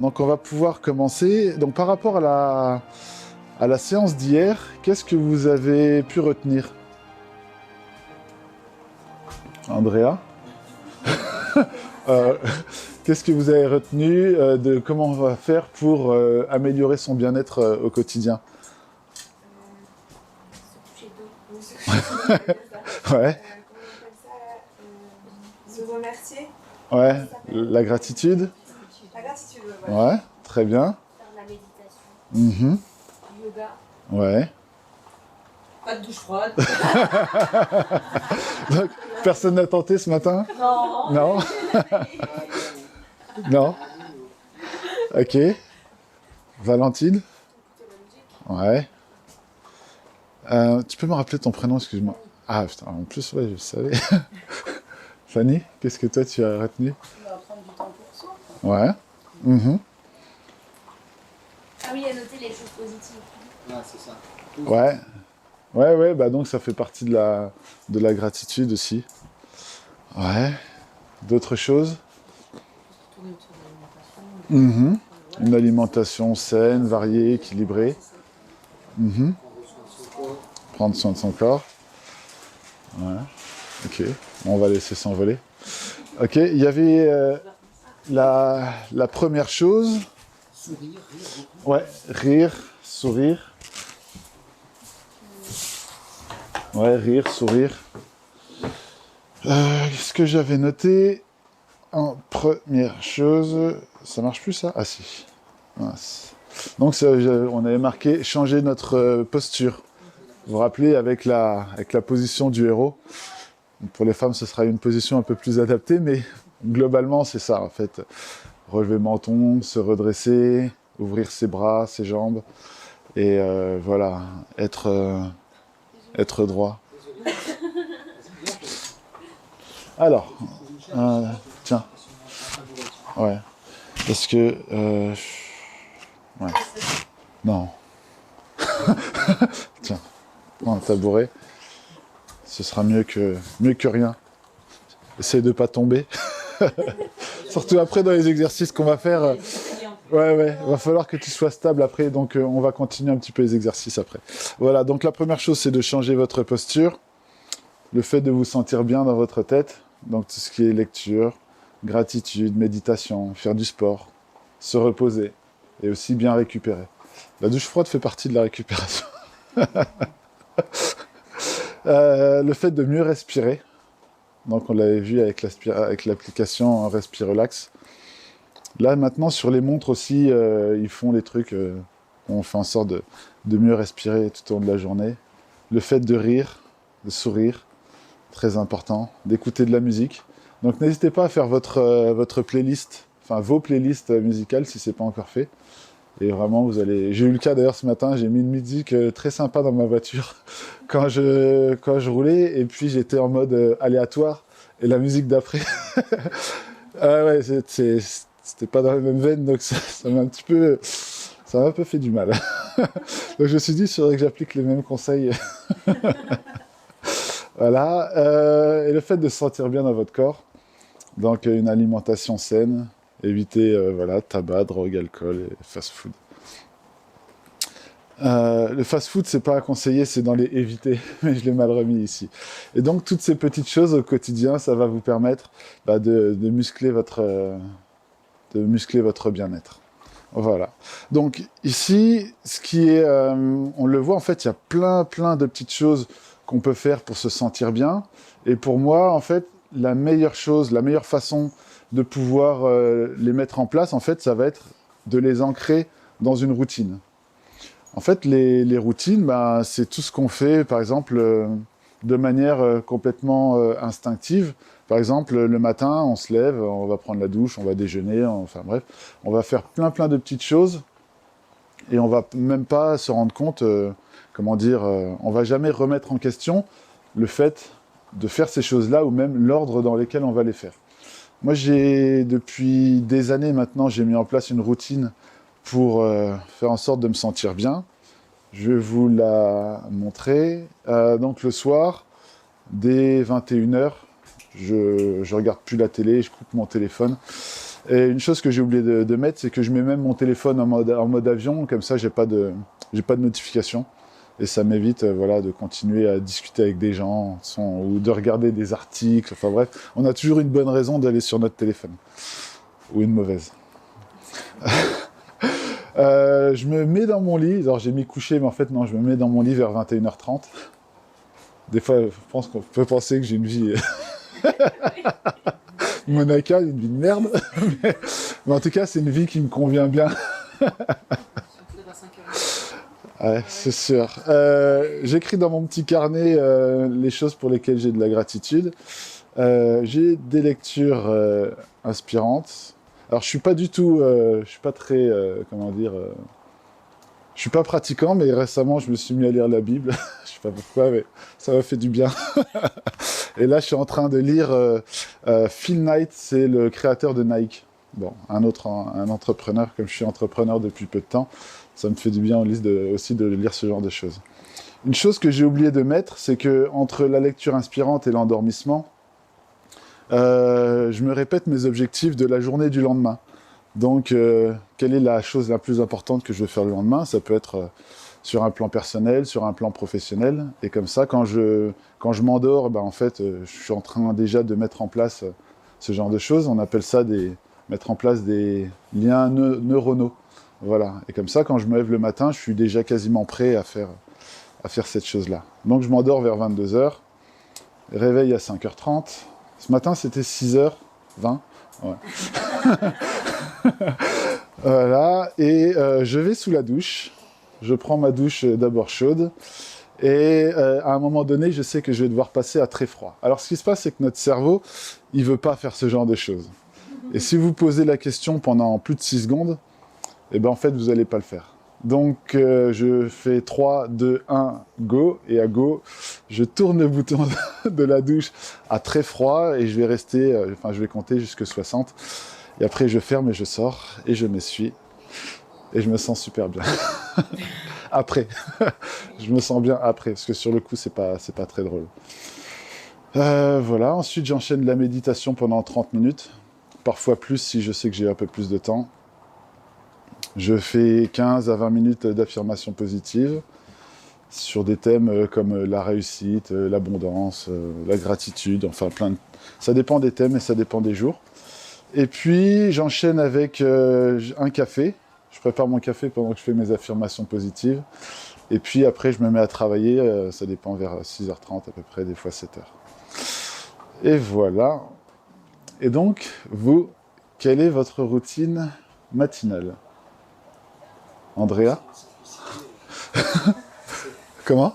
Donc on va pouvoir commencer. Donc par rapport à la séance d'hier, qu'est-ce que vous avez pu retenir? Andrea? Euh, Qu'est-ce que vous avez retenu de comment on va faire pour améliorer son bien-être au quotidien? Se toucher d'eau. Se toucher d'eau. Ouais, Comment on appelle ça se remercier. ouais, la gratitude? La gratitude, ouais. Ouais, très bien. Faire de la méditation. Mhm. Yoga. Ouais. Pas de douche froide. Donc, personne n'a tenté ce matin? Non. Non? Non? Ok. Valentine? Écouter la musique. Ouais. Tu peux me rappeler ton prénom, excuse-moi. Ah putain, en plus, ouais, je savais. Fanny, qu'est-ce que toi tu as retenu? On va prendre du temps pour soi. Ouais. Mhm. Ah oui, à noter les choses positives. Ah, c'est ça. Ouais. Ouais, ouais, bah donc ça fait partie de la gratitude aussi. Ouais. D'autres choses? Tourner autour de l'alimentation. Mhm. Une alimentation saine, variée, équilibrée. Mhm. Prendre soin de son corps. Ouais. Ok. On va laisser s'envoler. Ok. Il y avait la première chose. Sourire, rire beaucoup. Ouais. Rire, sourire. Ouais, rire, sourire. Ce que j'avais noté en première chose, ça marche plus ça? Ah si. Mince. Donc on avait marqué changer notre posture. Vous vous rappelez avec la position du héros. Pour les femmes, ce sera une position un peu plus adaptée, mais globalement c'est ça en fait. Relever le menton, se redresser, ouvrir ses bras, ses jambes, et voilà, être droit. Alors, tiens, ouais, parce que, ouais, non, tiens, prends un tabouret, ce sera mieux que rien. Essaye de pas tomber, surtout après dans les exercices qu'on va faire. Ouais, va falloir que tu sois stable après, donc on va continuer un petit peu les exercices après. Voilà, donc la première chose, c'est de changer votre posture, le fait de vous sentir bien dans votre tête, donc tout ce qui est lecture, gratitude, méditation, faire du sport, se reposer, et aussi bien récupérer. La douche froide fait partie de la récupération. Le fait de mieux respirer, donc on l'avait vu avec l'application Respire Relax. Là maintenant sur les montres aussi, ils font les trucs, on fait en sorte de mieux respirer tout au long de la journée. Le fait de rire, de sourire, très important, d'écouter de la musique. Donc n'hésitez pas à faire votre playlist, enfin vos playlists musicales si c'est pas encore fait. Et vraiment vous allez. J'ai eu le cas d'ailleurs ce matin, j'ai mis une musique très sympa dans ma voiture quand je roulais, et puis j'étais en mode aléatoire, et la musique d'après. Ah ouais, c'était pas dans la même veine, donc ça m'a un petit peu. Ça m'a un peu fait du mal. Donc je me suis dit, il faudrait que j'applique les mêmes conseils. Voilà. Et le fait de se sentir bien dans votre corps. Donc une alimentation saine. Éviter voilà, tabac, drogue, alcool et fast-food. Le fast-food, c'est pas à conseiller, c'est dans les éviter, mais je l'ai mal remis ici. Et donc toutes ces petites choses au quotidien, ça va vous permettre de muscler votre bien-être. Voilà. Donc ici, ce qui est, on le voit en fait, il y a plein de petites choses qu'on peut faire pour se sentir bien. Et pour moi, en fait, la meilleure façon de pouvoir les mettre en place, en fait, ça va être de les ancrer dans une routine. En fait, les routines, c'est tout ce qu'on fait, par exemple, de manière complètement instinctive. Par exemple, le matin, on se lève, on va prendre la douche, on va déjeuner, enfin bref, on va faire plein de petites choses, et on va même pas se rendre compte, on va jamais remettre en question le fait de faire ces choses-là, ou même l'ordre dans lequel on va les faire. Moi, depuis des années maintenant, j'ai mis en place une routine pour faire en sorte de me sentir bien. Je vais vous la montrer. Donc le soir, dès 21h, je regarde plus la télé, je coupe mon téléphone. Et une chose que j'ai oublié de mettre, c'est que je mets même mon téléphone en mode avion, comme ça j'ai pas de notification. Et ça m'évite voilà, de continuer à discuter avec des gens ou de regarder des articles. Enfin bref, on a toujours une bonne raison d'aller sur notre téléphone. Ou une mauvaise. Je me mets dans mon lit. Alors j'ai mis coucher, mais en fait non, je me mets dans mon lit vers 21h30. Des fois, je pense qu'on peut penser que j'ai une vie monacale, une vie de merde. mais en tout cas, c'est une vie qui me convient bien. Ouais, c'est sûr. J'écris dans mon petit carnet les choses pour lesquelles j'ai de la gratitude. J'ai des lectures inspirantes. Alors, je suis pas du tout, je suis pas très, comment dire, je suis pas pratiquant, mais récemment, je me suis mis à lire la Bible. Je sais pas pourquoi, mais ça m'a fait du bien. Et là, je suis en train de lire Phil Knight, c'est le créateur de Nike. Bon, un entrepreneur, comme je suis entrepreneur depuis peu de temps, ça me fait du bien aussi de lire ce genre de choses. Une chose que j'ai oublié de mettre, c'est que entre la lecture inspirante et l'endormissement, je me répète mes objectifs de la journée du lendemain. Donc, quelle est la chose la plus importante que je vais faire le lendemain? Ça peut être sur un plan personnel, sur un plan professionnel. Et comme ça, quand je m'endors, ben, en fait, je suis en train déjà de mettre en place ce genre de choses. On appelle ça mettre en place des liens neuronaux. Voilà. Et comme ça, quand je me lève le matin, je suis déjà quasiment prêt à faire cette chose-là. Donc, je m'endors vers 22h. Réveil à 5h30. Ce matin, c'était 6h20. Ouais. Voilà. Et je vais sous la douche. Je prends ma douche d'abord chaude. Et à un moment donné, je sais que je vais devoir passer à très froid. Alors, ce qui se passe, c'est que notre cerveau, il veut pas faire ce genre de choses. Et si vous posez la question pendant plus de 6 secondes, eh ben, en fait, vous n'allez pas le faire. Donc, je fais 3, 2, 1, go. Et à go, je tourne le bouton de la douche à très froid et je vais rester, je vais compter jusqu'à 60. Et après, je ferme et je sors et je m'essuie. Et je me sens super bien. Après. Je me sens bien après, parce que sur le coup, c'est pas très drôle. Voilà. Ensuite, j'enchaîne la méditation pendant 30 minutes. Parfois plus si je sais que j'ai un peu plus de temps. Je fais 15 à 20 minutes d'affirmation positive sur des thèmes comme la réussite, l'abondance, la gratitude, enfin plein de... Ça dépend des thèmes et ça dépend des jours. Et puis, j'enchaîne avec un café. Je prépare mon café pendant que je fais mes affirmations positives. Et puis après, je me mets à travailler. Ça dépend vers 6h30 à peu près, des fois 7h. Et voilà. Et donc, vous, quelle est votre routine matinale? Andrea? Comment?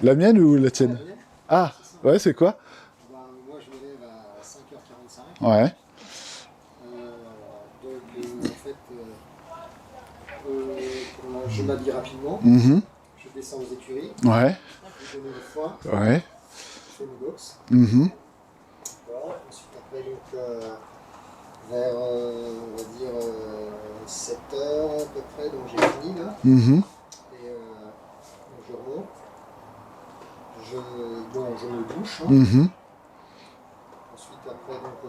La mienne ou la tienne? Ah, ouais, c'est quoi? Moi, je me lève à 5h45. Ouais. Donc, en fait, je m'habille rapidement. Mhm. Je descends aux écuries. Ouais. Je donne le foin. Ouais. Je fais mes box. Mhm. Voilà. Ensuite, après, donc, vers, on va dire, 7h à peu près, donc j'ai fini là. Mhm. Et donc je remonte. Je me douche. Hein. Mhm. Ensuite, après, donc, je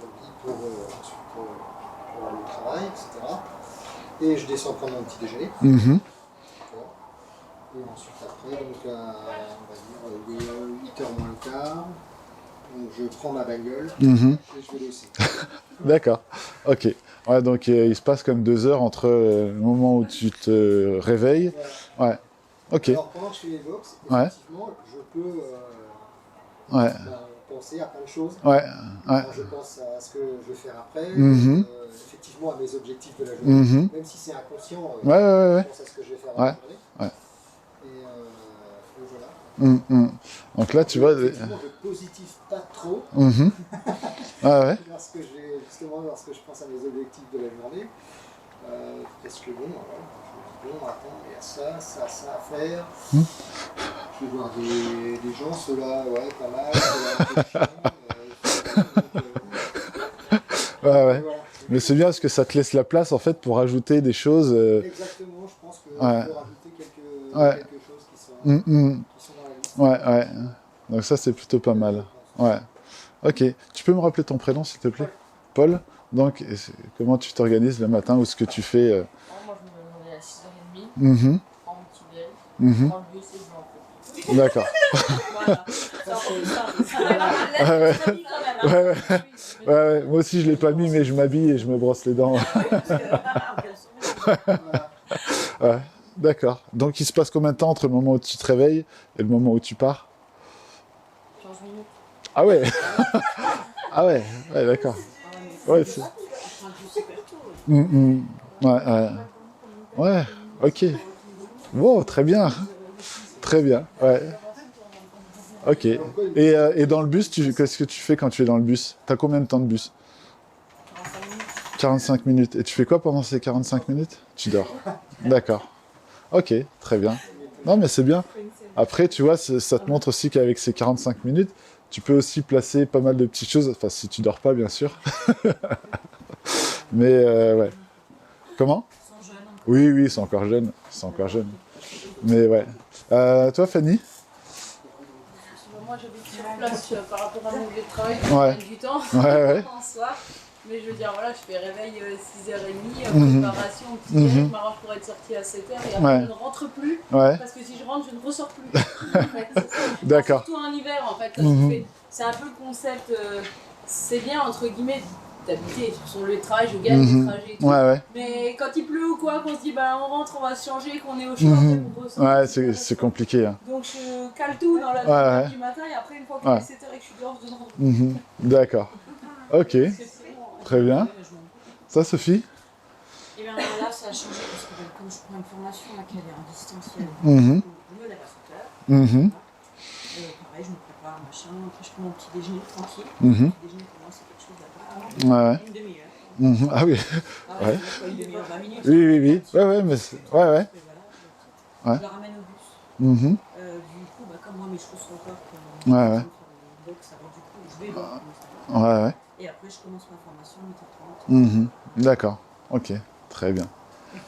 m'habille pour ensuite pour aller au travail, etc. Et je descends prendre mon petit déjeuner. Mhm. Et ensuite, après, donc, on va dire, il est 8h moins le quart. Donc, je prends ma bagnole Mhm. et je vais bosser. D'accord. Ok. Ouais, donc il se passe comme 2 heures entre le moment où tu te réveilles. Voilà. Ouais. Ok. Alors, pendant que je fais les box, Ouais. effectivement, je peux Ouais. penser à plein de choses. Ouais. Ouais. Alors, je pense à ce que je vais faire après, Mhm. effectivement à mes objectifs de la journée, Mhm. même si c'est inconscient, Ouais, ouais, ouais. je pense à ce que je vais faire Ouais. dans la journée. Ouais. Et voilà. Mhm. Donc là, tu vois. Effectivement, je positive pas trop Mhm. Ah ouais. lorsque je pense à mes objectifs de la journée. Parce que bon, je me dis, bon, attends, il y a ça à faire. Je vais voir des gens, ceux-là, ouais, pas mal, ceux-là un peu chiants, Ouais, ouais. voilà. Mais c'est bien parce que ça te laisse la place en fait pour ajouter des choses. Exactement, je pense que Ouais. je peux rajouter Ouais. quelque chose qui sont Mhm. dans la liste. Ouais, ouais. Donc ça, c'est plutôt pas mal. Ouais. Ok. Tu peux me rappeler ton prénom, s'il te plaît? Paul. Donc, comment tu t'organises le matin ou ce que tu fais Alors, moi, je me réveille à 6h30, Mhm, je prends mon petit déj, je mhm. prends le bus et je vais en cours. D'accord. Voilà. Ouais, ouais. Ouais, ouais. Ouais, ouais. Moi aussi, je l'ai pas mis, mais je m'habille et je me brosse les dents. Voilà. Ouais. D'accord. Donc, il se passe combien de temps entre le moment où tu te réveilles et le moment où tu pars? 15 minutes. Ah ouais. Ah ouais. Ouais, d'accord. Ouais, c'est... Je prends le bus super tôt. Ouais, ouais. Ouais, ok. Wow, très bien. Très bien, ouais. Ok. Et dans le bus, qu'est-ce que tu fais quand tu es dans le bus? T'as combien de temps de bus? 45 minutes. 45 minutes. Et tu fais quoi pendant ces 45 minutes? Tu dors. D'accord. Ok, très bien. Non, mais c'est bien. Après, tu vois, ça te montre aussi qu'avec ces 45 minutes, tu peux aussi placer pas mal de petites choses. Enfin, si tu dors pas, bien sûr. Mais ouais. Comment? Ils sont jeunes encore. Oui, oui, ils sont encore jeunes. Ils sont encore jeunes. Mais ouais. Toi, Fanny? Moi, j'habite sur place par rapport à mon lieu de travail, Ouais. du temps Ouais, ouais. en soi. Mais je veux dire, voilà, je fais réveil 6h30, Mhm. préparation, petit déj, Mhm. je m'arrange pour être sortie à 7h et après Ouais. je ne rentre plus. Ouais. Parce que si je rentre, je ne ressors plus. En fait, c'est ça. D'accord. Surtout en hiver, en fait. Mhm. C'est un peu le concept. C'est bien, entre guillemets, d'habiter sur son lieu de travail, je gagne Mhm. des trajets et tout. Ouais, ouais. Mais quand il pleut ou quoi, qu'on se dit, bah on rentre, on va se changer, qu'on est au chaud, Mhm. après on ressort. Ouais, c'est compliqué. Hein. Donc je cale tout dans la Ouais, journée ouais. du matin et après, une fois qu'il Ouais. est 7h et que je suis dehors, je ne rentre plus. Mhm. D'accord. Ok. C'est bon. Très bien. Ça, Sophie? Et bien là, ça a changé parce que comme je prends une formation là, qui est en distanciel, Mhm. je me lève à 7h. Mhm. Pareil, je me prépare, machin. Après, je prends mon petit déjeuner tranquille. Mhm. Le petit déjeuner pour moi, c'est quelque chose d'important. Ouais, ouais. Une demi-heure. Mhm. Ah oui. Ah Ouais. pas une demi-heure, 20 minutes. Oui, oui, oui. Ouais, ouais, mais ouais, ouais. Et voilà, Ouais. je la ramène au bus. Mhm. Du coup, bah, comme moi, mes cheveux sont encore Ouais, ouais. donc ça va du coup, je vais voir comment ça va. Ouais, ouais. Et après, je commence ma formation à 8h30. Mhm. D'accord. Ok. Très bien.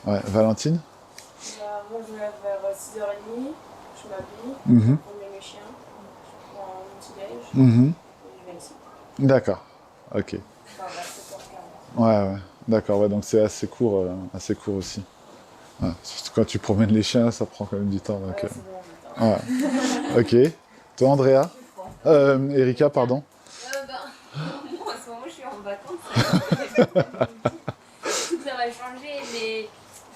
Ouais. Valentine? Moi, je me lève vers 6h30, je m'habille, Mhm. je promène mes chiens, je prends mon petit déj Mhm. et je viens ici. D'accord. Ok. Enfin, vers 7h40. Ouais, ouais. D'accord. Ouais, donc c'est assez court aussi. Ouais. Surtout quand tu promènes les chiens, ça prend quand même du temps. Donc, Ouais, c'est bon, le temps. ouais. Ok. Toi, Andrea? Erika, pardon. Moi, en ce moment, je suis en vacances. Tout ça va changer, mais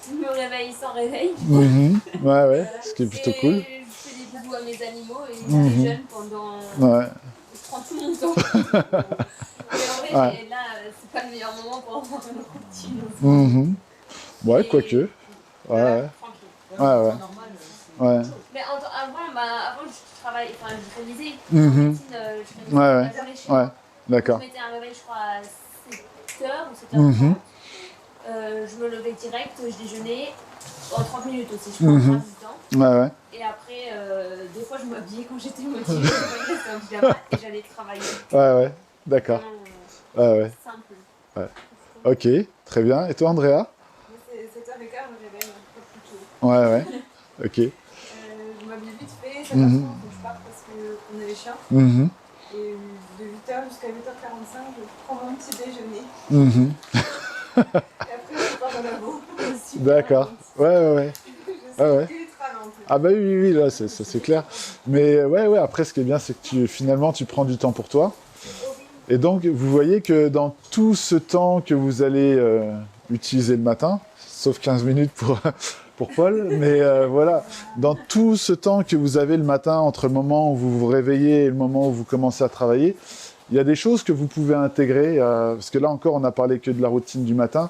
je me réveille sans réveil. Mhm. Ouais, ouais. Ce qui est plutôt cool. Je fais des bisous à mes animaux et je Mhm. déjeune pendant. Ouais. Je prends tout mon temps. Mais en vrai, Ouais. là, c'est pas le meilleur moment pour avoir une routine. Mhm. Ouais, Et- quoique. Ouais, Voilà, ouais. tranquille. Ouais, ouais. Normal, Ouais. Mais avant, je travaillais, enfin, je révisais. En Mhm. médecine, je révisais Ouais, ouais. la journée chez moi. Ouais. D'accord. Je mettais un réveil, je crois, à 7h ou 7h30. Mhm. Je me levais direct, je déjeunais. En 30 minutes aussi, je prends Mhm. du temps. Ouais, ouais. Et après, des fois, je m'habillais quand j'étais motivée, je voyais ça en pyjama et j'allais travailler. Ouais, ouais. D'accord. Vraiment, Ouais, ouais. simple. Ok. Très bien. Et toi, Andrea? Moi, c'est 7h15, je me réveille un peu plus tôt. Ouais, ouais. Ok. Je m'habille vite fait, 7h30, Mhm. faut que je parte parce qu'on a les chiens. Mhm. Et de 8h jusqu'à 8h45, je prends mon petit déjeuner. Mhm. Et après, je pars dans la boue. D'accord. Ouais, ouais, ouais. Je suis Ouais, ouais. ultra lente. Ah bah oui, oui, oui, là, c'est clair. Mais ouais, ouais, après, ce qui est bien, c'est que finalement, tu prends du temps pour toi. Et donc, vous voyez que dans tout ce temps que vous allez utiliser le matin, sauf 15 minutes pour Paul, mais voilà, dans tout ce temps que vous avez le matin, entre le moment où vous vous réveillez et le moment où vous commencez à travailler, il y a des choses que vous pouvez intégrer, parce que là encore, on n'a parlé que de la routine du matin,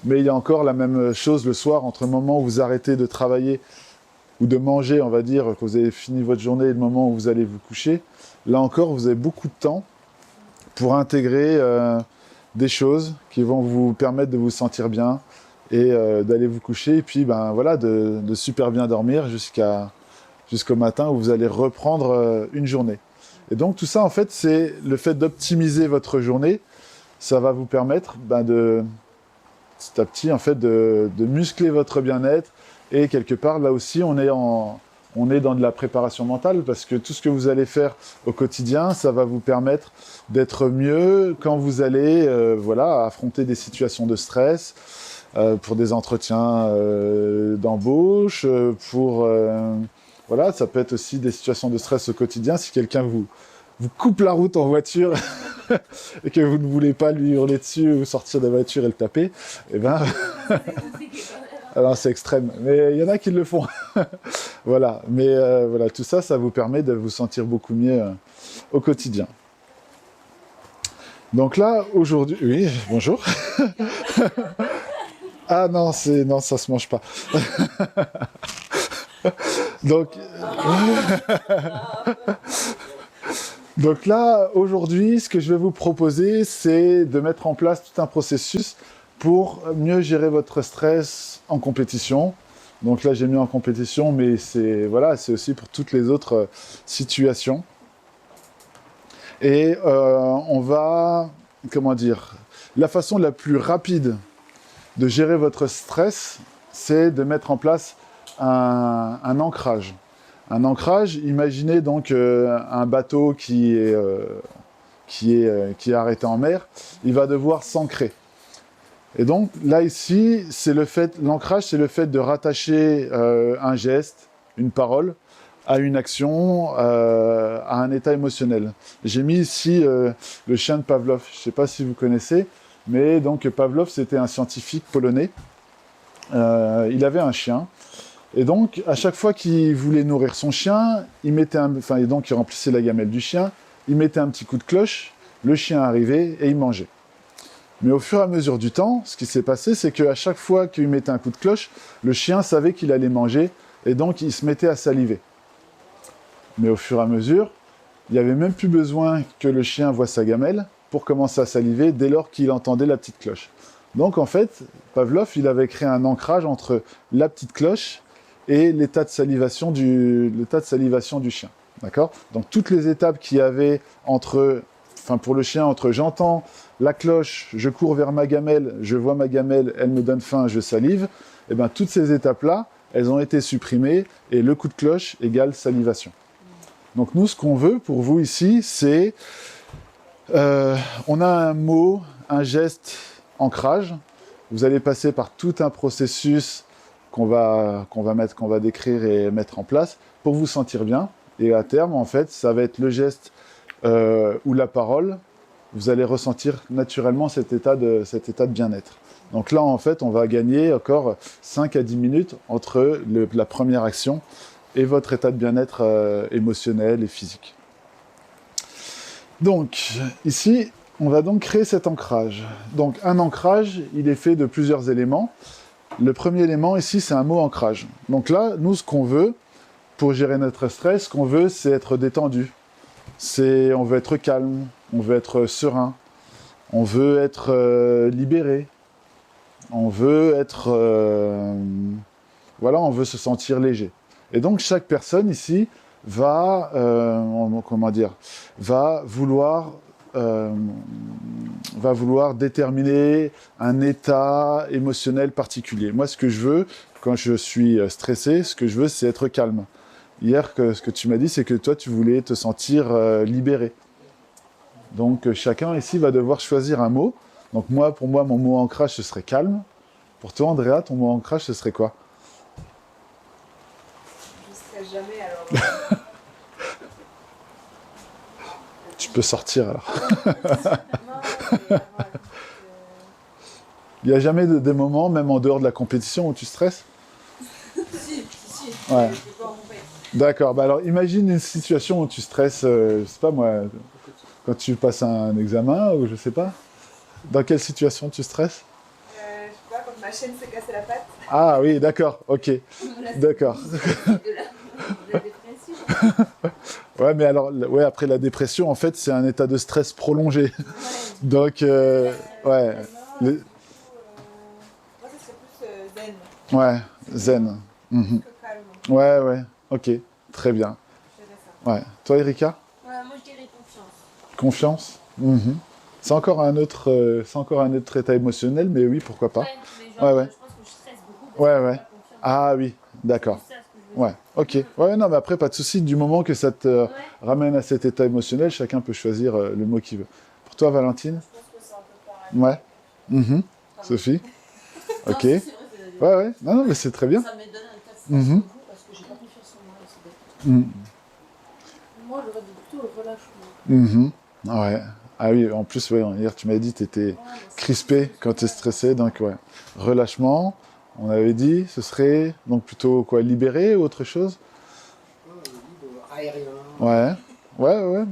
mais il y a encore la même chose le soir, entre le moment où vous arrêtez de travailler ou de manger, on va dire, que vous avez fini votre journée et le moment où vous allez vous coucher. Là encore, vous avez beaucoup de temps pour intégrer des choses qui vont vous permettre de vous sentir bien et d'aller vous coucher. Et puis, ben, voilà, de super bien dormir jusqu'au matin où vous allez reprendre une journée. Et donc, tout ça, en fait, c'est le fait d'optimiser votre journée. Ça va vous permettre petit à petit, en fait, de muscler votre bien-être. Et quelque part, là aussi, on est en on est dans de la préparation mentale parce que tout ce que vous allez faire au quotidien, ça va vous permettre d'être mieux quand vous allez voilà, affronter des situations de stress, pour des entretiens d'embauche, pour... voilà, ça peut être aussi des situations de stress au quotidien. Si quelqu'un vous coupe la route en voiture et que vous ne voulez pas lui hurler dessus ou sortir de la voiture et le taper, eh ben... Alors c'est extrême, mais il y en a qui le font. Voilà, mais voilà, tout ça, ça vous permet de vous sentir beaucoup mieux au quotidien. Donc là, aujourd'hui... Oui, bonjour. Ah non, non, ça se mange pas. Donc là, aujourd'hui, ce que je vais vous proposer, c'est de mettre en place tout un processus pour mieux gérer votre stress en compétition. Donc là, j'ai mis en compétition, mais c'est voilà, c'est aussi pour toutes les autres situations. Et on va, comment dire, la façon la plus rapide de gérer votre stress, c'est de mettre en place un ancrage. Un ancrage, imaginez donc un bateau qui est arrêté en mer, il va devoir s'ancrer. Et donc là ici, l'ancrage, c'est le fait de rattacher un geste, une parole, à une action, à un état émotionnel. J'ai mis ici le chien de Pavlov, je ne sais pas si vous connaissez, mais donc Pavlov, c'était un scientifique polonais. Il avait un chien. Et donc, à chaque fois qu'il voulait nourrir son chien, il remplissait la gamelle du chien, il mettait un petit coup de cloche, le chien arrivait et il mangeait. Mais au fur et à mesure du temps, ce qui s'est passé, c'est qu'à chaque fois qu'il mettait un coup de cloche, le chien savait qu'il allait manger et donc il se mettait à saliver. Mais au fur et à mesure, il n'y avait même plus besoin que le chien voie sa gamelle pour commencer à saliver dès lors qu'il entendait la petite cloche. Donc en fait, Pavlov, il avait créé un ancrage entre la petite cloche et l'état de salivation du chien. D'accord ? Donc toutes les étapes qu'il y avait pour le chien, entre j'entends la cloche, je cours vers ma gamelle, je vois ma gamelle, elle me donne faim, je salive, et bien toutes ces étapes-là, elles ont été supprimées et le coup de cloche égale salivation. Donc nous, ce qu'on veut pour vous ici, c'est... on a un mot, un geste, ancrage. Vous allez passer par tout un processus qu'on va décrire et mettre en place pour vous sentir bien. Et à terme, en fait, ça va être le geste ou la parole. Vous allez ressentir naturellement cet état de bien-être. Donc là, en fait, on va gagner encore 5 à 10 minutes entre la première action et votre état de bien-être émotionnel et physique. Donc, ici, on va donc créer cet ancrage. Donc, un ancrage, il est fait de plusieurs éléments. Le premier élément, ici, c'est un mot ancrage. Donc là, nous, ce qu'on veut, pour gérer notre stress, ce qu'on veut, c'est être détendu. On veut être calme, on veut être serein, on veut être libéré, on veut être... on veut se sentir léger. Et donc, chaque personne ici va vouloir déterminer un état émotionnel particulier. Moi, ce que je veux, quand je suis stressé, ce que je veux, c'est être calme. Hier, ce que tu m'as dit, c'est que toi, tu voulais te sentir libéré. Donc, chacun ici va devoir choisir un mot. Donc, pour moi, mon mot ancrage, ce serait calme. Pour toi, Andrea, ton mot ancrage, ce serait quoi ? Je ne serai jamais alors. Tu peux sortir alors. Non, Il n'y a jamais des moments, même en dehors de la compétition, où tu stresses ? Si. Ouais. Je peux en compagnie. D'accord. Alors, imagine une situation où tu stresses, je sais pas moi, quand tu passes un examen ou je sais pas. Dans quelle situation tu stresses ? Je sais pas, quand ma chaîne s'est cassée la patte. Ah oui, d'accord. Ok. D'accord. De la dépression. Ouais, mais alors, après la dépression, en fait, c'est un état de stress prolongé. Donc, ouais. Moi, ça serait plus zen Ouais, zen. Mhm. que calme. Ouais. Ok. Très bien. Je dirais ça. Ouais. Toi, Erika ? Ouais, moi je dirais confiance. Confiance. Mhm. C'est encore un autre état émotionnel, mais oui, pourquoi pas. Ouais, mais genre, Ouais. je pense que je stresse beaucoup. Ouais. Parce que j'ai pas confiance. Ah oui, d'accord. C'est ça ce que je veux dire. Ouais. Ok. Ouais, non, mais après, pas de souci. Du moment que ça te Ouais. ramène à cet état émotionnel, chacun peut choisir le mot qu'il veut. Pour toi, Valentine? Je pense que c'est un peu pareil. Ouais. Mhm. Enfin, Sophie? non, Ok. si, c'est vrai, c'est- Ouais, ouais. Non, non, mais c'est très bien. Ça me donne un cas de Mhm. force parce que j'ai pas confiance en moi. Et c'est bête. Mhm. Moi, j'aurais dit plutôt le relâchement. Mhm. Ouais. Ah oui, en plus, ouais, hier, tu m'as dit que tu étais Ouais, moi, c'est- crispé quand tu es stressé. Donc, ouais. Relâchement, on avait dit, ce serait donc plutôt quoi, libéré ou autre chose? Libre, aérien. Ouais. Ouais, ouais.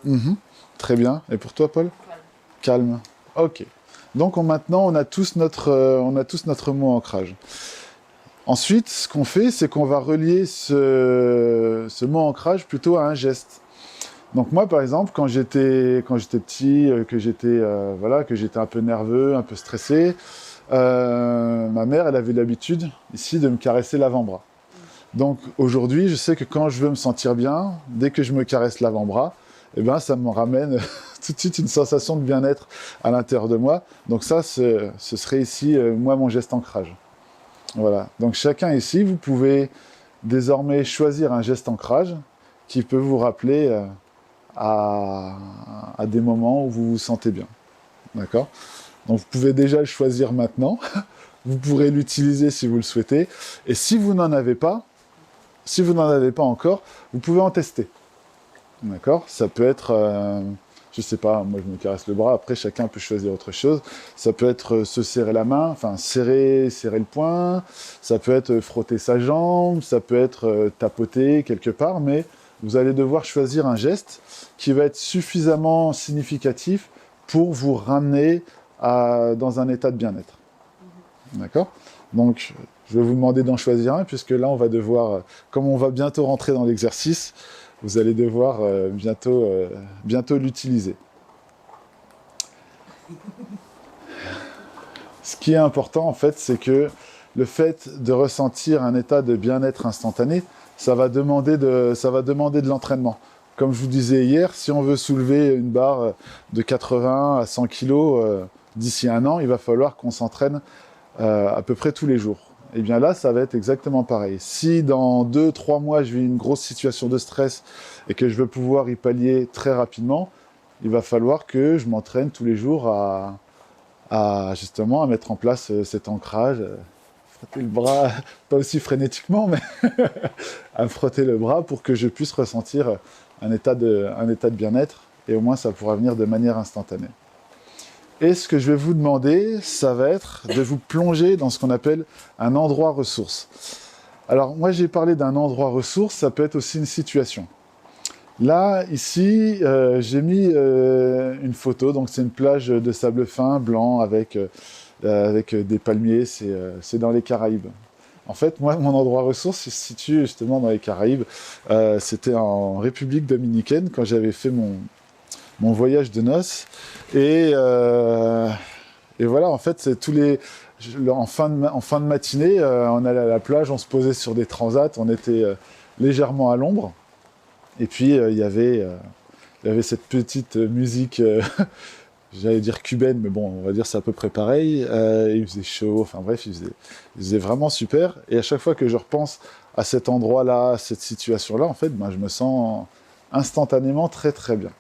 Mhm. Très bien. Et pour toi, Paul? Calme. Ok. Donc maintenant, on a tous notre mot ancrage. Ensuite, ce qu'on fait, c'est qu'on va relier ce mot ancrage plutôt à un geste. Donc moi, par exemple, quand j'étais petit, que j'étais un peu nerveux, un peu stressé, ma mère, elle avait l'habitude ici de me caresser l'avant-bras. Donc aujourd'hui, je sais que quand je veux me sentir bien, dès que je me caresse l'avant-bras, eh ben, ça me ramène tout de suite une sensation de bien-être à l'intérieur de moi. Donc ça, ce serait ici, moi, mon geste ancrage. Voilà. Donc chacun ici, vous pouvez désormais choisir un geste ancrage qui peut vous rappeler à des moments où vous vous sentez bien. D'accord? Donc vous pouvez déjà le choisir maintenant. Vous pourrez l'utiliser si vous le souhaitez. Et si vous n'en avez pas encore, vous pouvez en tester. D'accord? Ça peut être, je sais pas, moi je me caresse le bras, après chacun peut choisir autre chose. Ça peut être se serrer la main, enfin serrer le poing, ça peut être frotter sa jambe, ça peut être tapoter quelque part, mais vous allez devoir choisir un geste qui va être suffisamment significatif pour vous ramener dans un état de bien-être. D'accord? Donc, je vais vous demander d'en choisir un, puisque là, on va devoir, comme on va bientôt rentrer dans l'exercice, vous allez devoir bientôt l'utiliser. Ce qui est important, en fait, c'est que le fait de ressentir un état de bien-être instantané, ça va demander de l'entraînement. Comme je vous disais hier, si on veut soulever une barre de 80 à 100 kg d'ici un an, il va falloir qu'on s'entraîne à peu près tous les jours. Et bien là, ça va être exactement pareil. Si dans 2-3 mois, je vis une grosse situation de stress et que je veux pouvoir y pallier très rapidement, il va falloir que je m'entraîne tous les jours justement à mettre en place cet ancrage, frotter le bras, pas aussi frénétiquement, mais à frotter le bras pour que je puisse ressentir un état de bien-être, et au moins ça pourra venir de manière instantanée. Et ce que je vais vous demander, ça va être de vous plonger dans ce qu'on appelle un endroit ressource. Alors moi j'ai parlé d'un endroit ressource, ça peut être aussi une situation. Là, ici, j'ai mis une photo, donc c'est une plage de sable fin, blanc, avec des palmiers, c'est dans les Caraïbes. En fait, moi, mon endroit ressource se situe justement dans les Caraïbes. C'était en République dominicaine, quand j'avais fait mon voyage de noces. Et voilà, en fait, c'est en fin de matinée, on allait à la plage, on se posait sur des transats, on était légèrement à l'ombre. Et puis, il y avait cette petite musique, j'allais dire cubaine, mais bon, on va dire c'est à peu près pareil. Il faisait chaud, enfin bref, il faisait vraiment super. Et à chaque fois que je repense à cet endroit-là, à cette situation-là, en fait, ben, je me sens instantanément très très bien.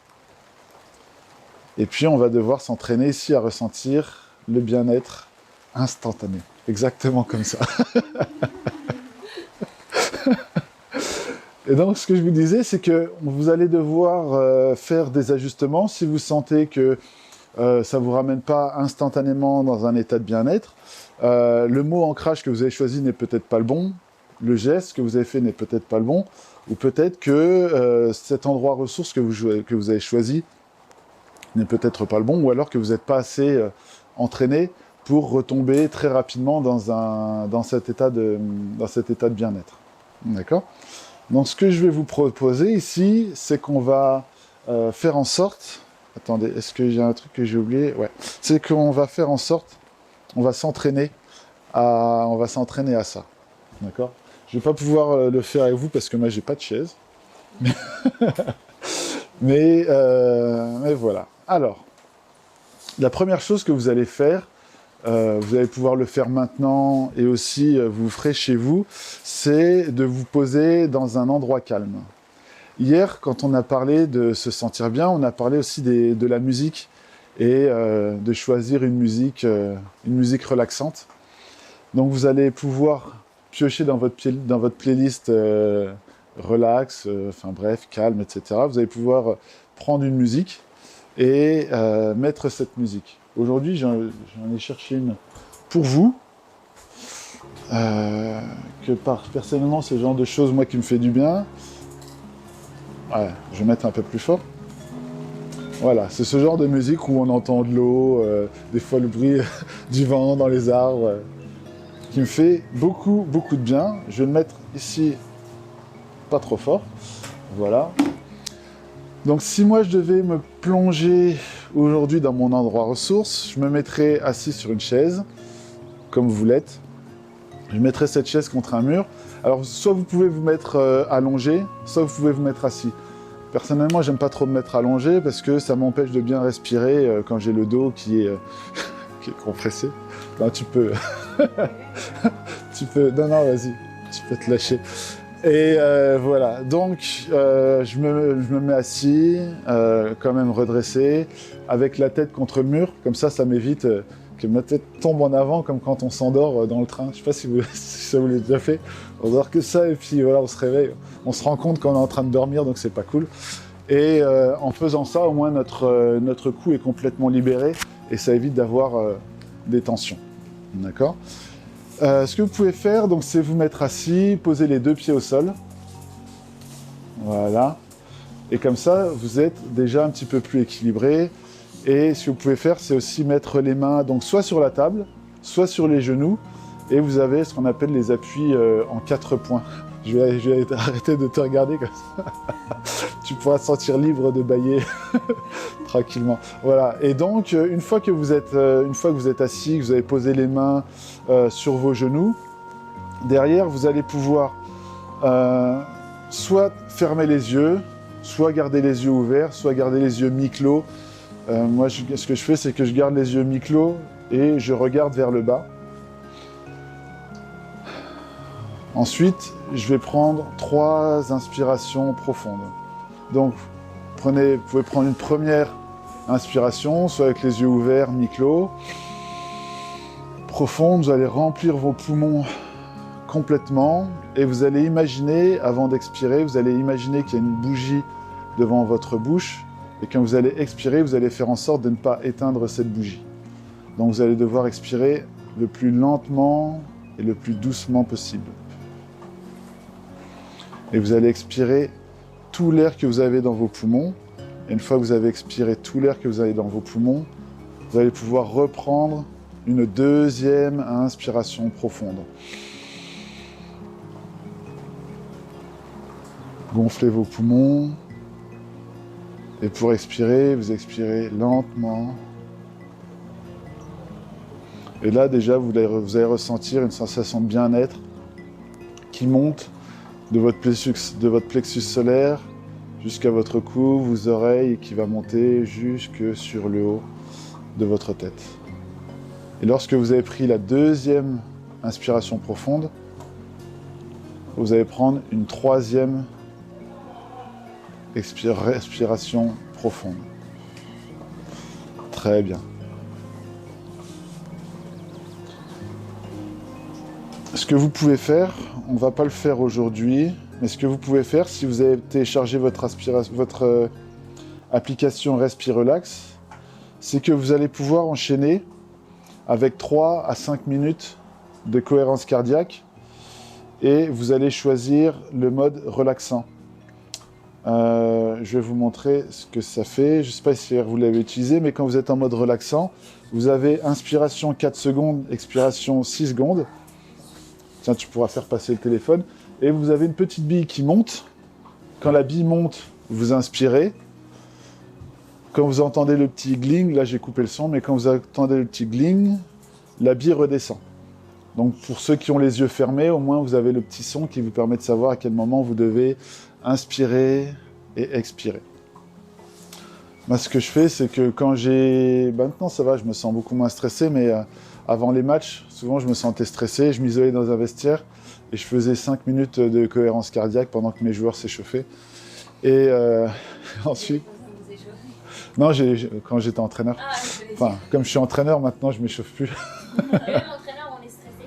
Et puis, on va devoir s'entraîner ici à ressentir le bien-être instantané. Exactement comme ça. Et donc, ce que je vous disais, c'est que vous allez devoir faire des ajustements si vous sentez que ça ne vous ramène pas instantanément dans un état de bien-être. Le mot ancrage que vous avez choisi n'est peut-être pas le bon. Le geste que vous avez fait n'est peut-être pas le bon. Ou peut-être que cet endroit ressource que vous avez choisi n'est peut-être pas le bon. Ou alors que vous n'êtes pas assez entraîné pour retomber très rapidement dans cet état de bien-être. D'accord ? Donc ce que je vais vous proposer ici, c'est qu'on va faire en sorte... Attendez, est-ce que j'ai un truc que j'ai oublié? Ouais. C'est qu'on va faire en sorte, on va s'entraîner à ça. D'accord? Je ne vais pas pouvoir le faire avec vous parce que moi, j'ai pas de chaise. mais voilà. Alors, la première chose que vous allez faire, vous allez pouvoir le faire maintenant et aussi vous ferez chez vous, c'est de vous poser dans un endroit calme. Hier, quand on a parlé de se sentir bien, on a parlé aussi de la musique et de choisir une musique relaxante. Donc vous allez pouvoir piocher dans votre playlist relax, enfin bref, calme, etc. Vous allez pouvoir prendre une musique et mettre cette musique. Aujourd'hui, j'en ai cherché une pour vous, personnellement, c'est le genre de choses, moi, qui me fait du bien. Ouais, je vais mettre un peu plus fort. Voilà, c'est ce genre de musique où on entend de l'eau, des fois le bruit du vent dans les arbres, qui me fait beaucoup, beaucoup de bien. Je vais le mettre ici, pas trop fort. Voilà. Donc si moi je devais me plonger aujourd'hui dans mon endroit ressource, je me mettrais assis sur une chaise, comme vous l'êtes. Je mettrais cette chaise contre un mur. Alors soit vous pouvez vous mettre allongé, soit vous pouvez vous mettre assis. Personnellement, j'aime pas trop me mettre allongé parce que ça m'empêche de bien respirer quand j'ai le dos qui est compressé. Non, tu peux... Non, vas-y, tu peux te lâcher. Et voilà, donc je me mets assis, quand même redressé, avec la tête contre le mur, comme ça m'évite que ma tête tombe en avant, comme quand on s'endort dans le train. Je sais pas si ça vous l'avez déjà fait, on dort que ça, et puis voilà, on se réveille, on se rend compte qu'on est en train de dormir, donc c'est pas cool. Et en faisant ça, au moins notre cou est complètement libéré, et ça évite d'avoir des tensions, d'accord ? Ce que vous pouvez faire, donc, c'est vous mettre assis, poser les deux pieds au sol. Voilà. Et comme ça, vous êtes déjà un petit peu plus équilibré. Et ce que vous pouvez faire, c'est aussi mettre les mains donc, soit sur la table, soit sur les genoux. Et vous avez ce qu'on appelle les appuis en 4 points. Je vais arrêter de te regarder comme ça. Tu pourras te sentir libre de bâiller tranquillement. Voilà. Et donc, une fois que vous êtes assis, que vous avez posé les mains sur vos genoux, derrière, vous allez pouvoir soit fermer les yeux, soit garder les yeux ouverts, soit garder les yeux mi-clos. Moi, ce que je fais, c'est que je garde les yeux mi-clos et je regarde vers le bas. Ensuite, je vais prendre 3 inspirations profondes. Donc, vous pouvez prendre une première inspiration, soit avec les yeux ouverts, mi-clos. Profonde, vous allez remplir vos poumons complètement et vous allez imaginer, avant d'expirer, vous allez imaginer qu'il y a une bougie devant votre bouche et quand vous allez expirer, vous allez faire en sorte de ne pas éteindre cette bougie. Donc, vous allez devoir expirer le plus lentement et le plus doucement possible. Et vous allez expirer tout l'air que vous avez dans vos poumons. Et une fois que vous avez expiré tout l'air que vous avez dans vos poumons, vous allez pouvoir reprendre une deuxième inspiration profonde. Gonflez vos poumons. Et pour expirer, vous expirez lentement. Et là, déjà, vous allez ressentir une sensation de bien-être qui monte de votre plexus solaire jusqu'à votre cou, vos oreilles, qui va monter jusque sur le haut de votre tête. Et lorsque vous avez pris la deuxième inspiration profonde, vous allez prendre une troisième respiration profonde. Très bien. Ce que vous pouvez faire, on ne va pas le faire aujourd'hui, mais ce que vous pouvez faire, si vous avez téléchargé votre application RespiRelax, c'est que vous allez pouvoir enchaîner avec 3 à 5 minutes de cohérence cardiaque et vous allez choisir le mode relaxant. Je vais vous montrer ce que ça fait. Je ne sais pas si vous l'avez utilisé, mais quand vous êtes en mode relaxant, vous avez inspiration 4 secondes, expiration 6 secondes. Tiens, tu pourras faire passer le téléphone. Et vous avez une petite bille qui monte. Quand la bille monte, vous inspirez. Quand vous entendez le petit gling, là j'ai coupé le son, mais quand vous entendez le petit gling, la bille redescend. Donc pour ceux qui ont les yeux fermés, au moins vous avez le petit son qui vous permet de savoir à quel moment vous devez inspirer et expirer. Moi, ce que je fais, c'est que quand j'ai... Maintenant, ça va, je me sens beaucoup moins stressé, mais avant les matchs, souvent, je me sentais stressé. Je m'isolais dans un vestiaire et je faisais 5 minutes de cohérence cardiaque pendant que mes joueurs s'échauffaient. Et ensuite... Non, quand j'étais entraîneur. Ah, je voulais Enfin, comme je suis entraîneur, maintenant, je m'échauffe plus. dire. Même entraîneur, on est stressé.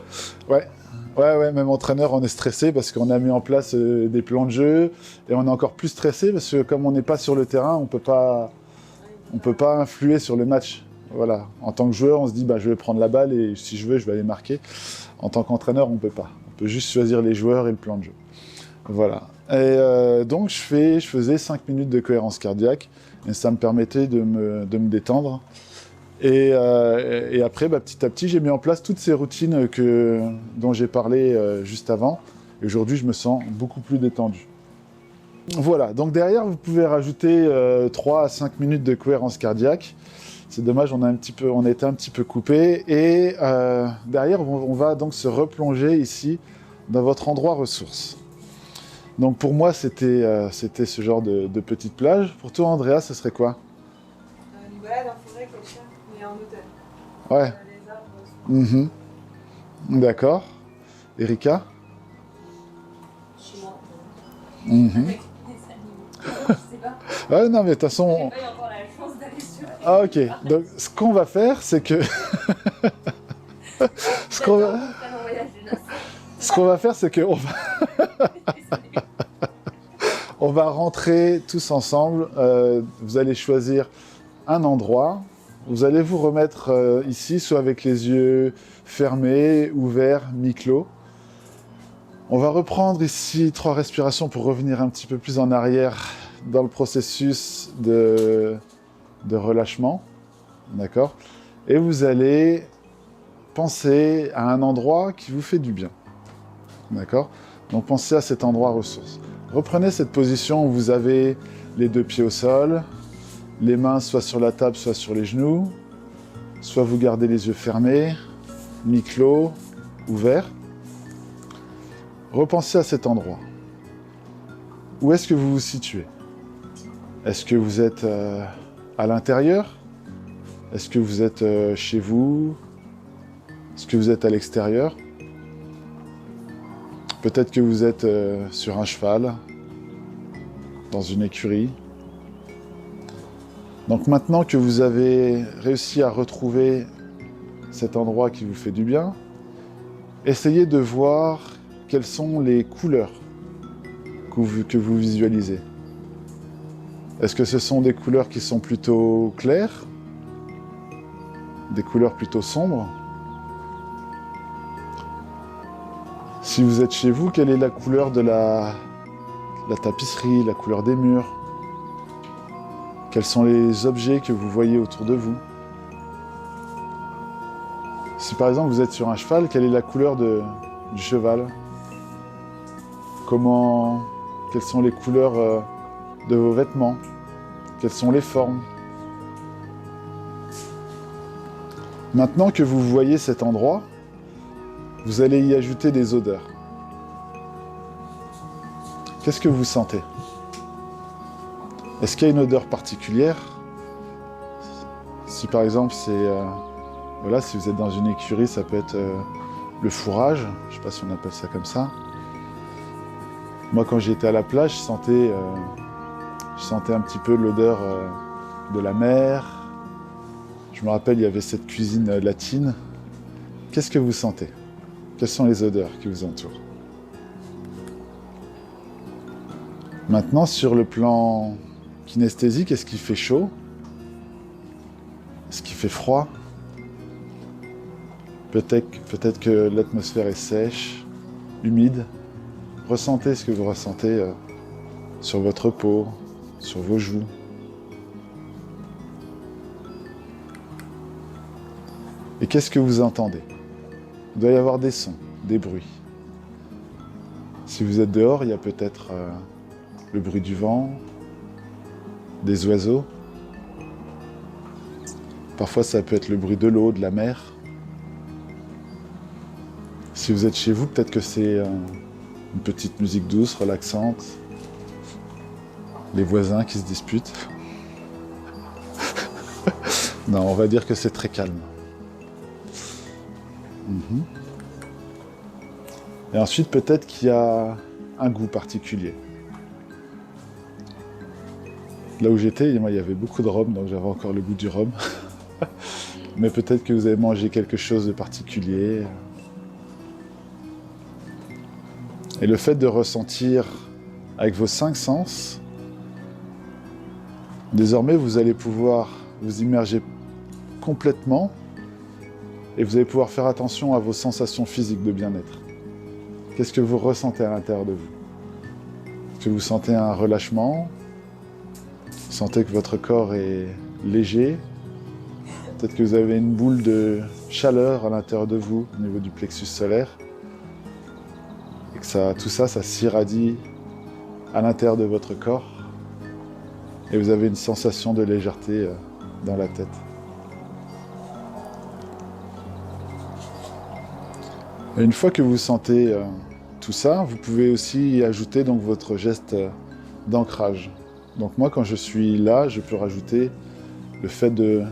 Ouais, même entraîneur, on est stressé parce qu'on a mis en place des plans de jeu et on est encore plus stressé parce que comme on n'est pas sur le terrain, on peut pas influer sur le match. Voilà. En tant que joueur, on se dit, je vais prendre la balle et si je veux, je vais aller marquer. En tant qu'entraîneur, on peut pas. On peut juste choisir les joueurs et le plan de jeu. Voilà. Et donc, je faisais 5 minutes de cohérence cardiaque et ça me permettait de me détendre. Et après, petit à petit, j'ai mis en place toutes ces routines dont j'ai parlé juste avant. Et aujourd'hui, je me sens beaucoup plus détendu. Voilà, donc derrière, vous pouvez rajouter 3 à 5 minutes de cohérence cardiaque. C'est dommage, on a été un petit peu coupé. Et derrière, on va donc se replonger ici dans votre endroit ressource. Donc pour moi, c'était ce genre de petite plage. Pour toi, Andrea, ce serait quoi? Une balade en forêt, quelqu'un, mais en automne. Ouais. Les arbres sont... D'accord. Erika? Chez moi. Mhm. Avec des animaux. Je sais pas. Ouais, non, mais de toute façon... J'ai pas eu encore la chance d'aller sur. Ah, ok. Donc, ce qu'on va faire, c'est que... ce qu'on va... Faire un voyage de noces. Ce qu'on va faire, c'est qu'on va... on va rentrer tous ensemble. Vous allez choisir un endroit. Vous allez vous remettre ici, soit avec les yeux fermés, ouverts, mi-clos. On va reprendre ici 3 respirations pour revenir un petit peu plus en arrière dans le processus de relâchement. D'accord? Et vous allez penser à un endroit qui vous fait du bien. D'accord? Donc pensez à cet endroit ressource. Reprenez cette position où vous avez les 2 pieds au sol, les mains soit sur la table, soit sur les genoux, soit vous gardez les yeux fermés, mi-clos, ouverts. Repensez à cet endroit. Où est-ce que vous vous situez? Est-ce que vous êtes à l'intérieur? Est-ce que vous êtes chez vous? Est-ce que vous êtes à l'extérieur? Peut-être que vous êtes sur un cheval, dans une écurie. Donc maintenant que vous avez réussi à retrouver cet endroit qui vous fait du bien, essayez de voir quelles sont les couleurs que vous visualisez. Est-ce que ce sont des couleurs qui sont plutôt claires? Des couleurs plutôt sombres? Si vous êtes chez vous, quelle est la couleur de la tapisserie, la couleur des murs? Quels sont les objets que vous voyez autour de vous? Si par exemple vous êtes sur un cheval, quelle est la couleur du cheval? Quelles sont les couleurs de vos vêtements? Quelles sont les formes? Maintenant que vous voyez cet endroit, vous allez y ajouter des odeurs. Qu'est-ce que vous sentez? Est-ce qu'il y a une odeur particulière? Si par exemple voilà, si vous êtes dans une écurie, ça peut être le fourrage. Je ne sais pas si on appelle ça comme ça. Moi, quand j'étais à la plage, je sentais un petit peu l'odeur de la mer. Je me rappelle, il y avait cette cuisine latine. Qu'est-ce que vous sentez? Quelles sont les odeurs qui vous entourent? Maintenant, sur le plan kinesthésique, est-ce qu'il fait chaud? Est-ce qu'il fait froid? Peut-être que l'atmosphère est sèche, humide. Ressentez ce que vous ressentez sur votre peau, sur vos joues. Et qu'est-ce que vous entendez? Il doit y avoir des sons, des bruits. Si vous êtes dehors, il y a peut-être le bruit du vent, des oiseaux. Parfois, ça peut être le bruit de l'eau, de la mer. Si vous êtes chez vous, peut-être que c'est une petite musique douce, relaxante. Les voisins qui se disputent. Non, on va dire que c'est très calme. Mhm. Et ensuite, peut-être qu'il y a un goût particulier. Là où j'étais, moi, il y avait beaucoup de rhum, donc j'avais encore le goût du rhum. Mais peut-être que vous avez mangé quelque chose de particulier. Et le fait de ressentir avec vos 5 sens, désormais, vous allez pouvoir vous immerger complètement et vous allez pouvoir faire attention à vos sensations physiques de bien-être. Qu'est-ce que vous ressentez à l'intérieur de vous? Est-ce que vous sentez un relâchement? Vous sentez que votre corps est léger? Peut-être que vous avez une boule de chaleur à l'intérieur de vous, au niveau du plexus solaire. Et que tout ça s'irradie à l'intérieur de votre corps. Et vous avez une sensation de légèreté dans la tête. Et une fois que vous sentez tout ça, vous pouvez aussi y ajouter donc votre geste d'ancrage. Donc moi, quand je suis là, je peux rajouter le fait de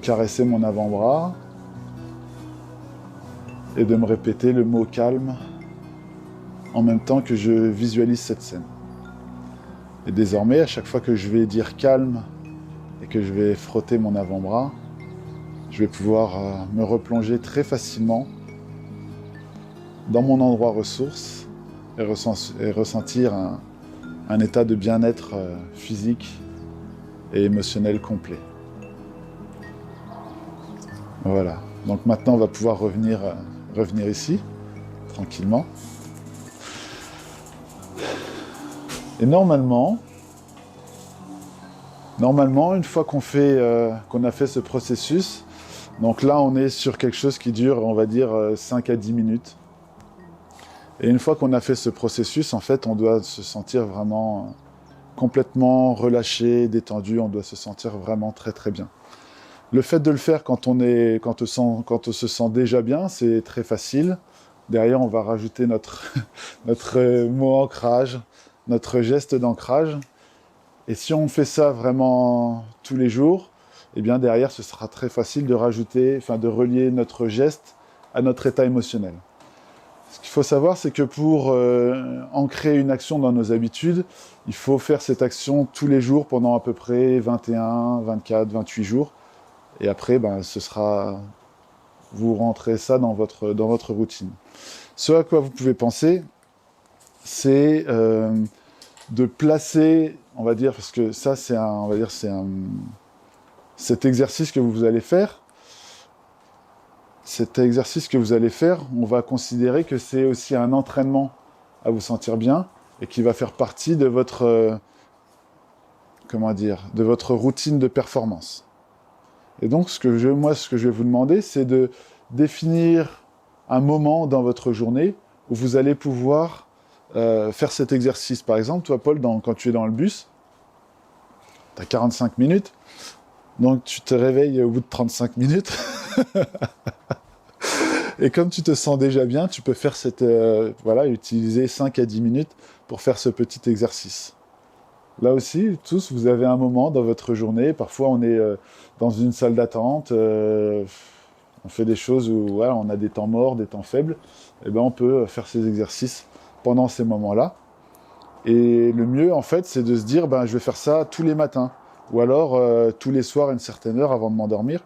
caresser mon avant-bras et de me répéter le mot calme en même temps que je visualise cette scène. Et désormais, à chaque fois que je vais dire calme et que je vais frotter mon avant-bras, je vais pouvoir me replonger très facilement dans mon endroit ressource et ressentir un état de bien-être physique et émotionnel complet. Voilà. Donc maintenant, on va pouvoir revenir ici, tranquillement. Et normalement, une fois qu'on a fait ce processus, donc là, on est sur quelque chose qui dure, on va dire, 5 à 10 minutes. Et une fois qu'on a fait ce processus, en fait, on doit se sentir vraiment complètement relâché, détendu, on doit se sentir vraiment très très bien. Le fait de le faire quand on se sent déjà bien, c'est très facile. Derrière, on va rajouter notre mot ancrage, notre geste d'ancrage. Et si on fait ça vraiment tous les jours, eh bien derrière, ce sera très facile de relier notre geste à notre état émotionnel. Ce qu'il faut savoir, c'est que pour ancrer une action dans nos habitudes, il faut faire cette action tous les jours pendant à peu près 21, 24, 28 jours. Et après, vous rentrez ça dans votre routine. Ce à quoi vous pouvez penser, c'est de placer, on va dire, parce que ça, cet exercice que vous allez faire. Cet exercice que vous allez faire, on va considérer que c'est aussi un entraînement à vous sentir bien et qui va faire partie de votre routine de performance. Et donc, ce que je vais vous demander, c'est de définir un moment dans votre journée où vous allez pouvoir faire cet exercice. Par exemple, toi, Paul, quand tu es dans le bus, tu as 45 minutes, donc tu te réveilles au bout de 35 minutes. Et comme tu te sens déjà bien, tu peux faire utiliser 5 à 10 minutes pour faire ce petit exercice. Là aussi, tous, vous avez un moment dans votre journée. Parfois, on est dans une salle d'attente. On fait des choses où on a des temps morts, des temps faibles. Et ben, on peut faire ces exercices pendant ces moments-là. Et le mieux, en fait, c'est de se dire, je vais faire ça tous les matins. Ou alors, tous les soirs à une certaine heure avant de m'endormir.